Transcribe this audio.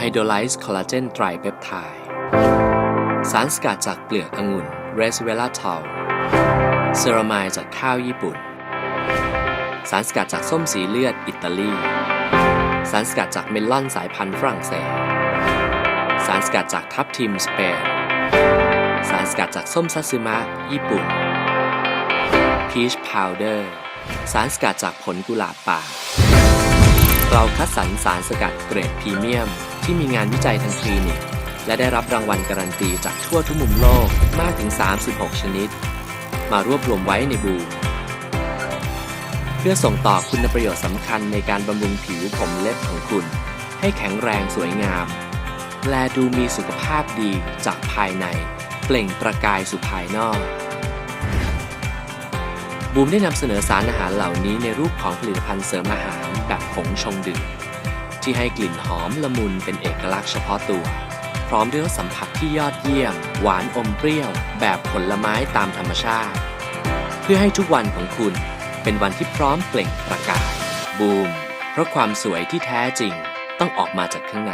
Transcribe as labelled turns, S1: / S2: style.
S1: Hydrolyzed Collagen Tripeptide สารสกัดจากเปลือกองุ่น Resveratrol เซรามายจากข้าวญี่ปุ่นสารสกัดจากส้มสีเลือดอิตาลีสารสกัดจากเมลอนสายพันธุ์ฝรั่งเศสสารสกัดจากทับทิมสเปนสารสกัดจากส้มซัตสึมะญี่ปุ่น Peach Powder สารสกัดจากผลกุหลาบป่าเราคัดสรรสารสกัดเกรดพรีเมียมที่มีงานวิจัยทางคลินิกและได้รับรางวัลการันตีจากทั่วทุกมุมโลกมากถึง36ชนิดมารวบรวมไว้ในบูมเพื่อส่งต่อคุณประโยชน์สำคัญในการบำรุงผิวผมเล็บของคุณให้แข็งแรงสวยงามและดูมีสุขภาพดีจากภายในเปล่งประกายสู่ภายนอกบูมได้นำเสนอสารอาหารเหล่านี้ในรูปของผลิตภัณฑ์เสริมอาหารแบบผงชงดื่มที่ให้กลิ่นหอมละมุนเป็นเอกลักษณ์เฉพาะตัวพร้อมด้วยรสสัมผัสที่ยอดเยี่ยมหวานอมเปรี้ยวแบบผลไม้ตามธรรมชาติเพื่อให้ทุกวันของคุณเป็นวันที่พร้อมเปล่งประกายบูมเพราะความสวยที่แท้จริงต้องออกมาจากข้างใน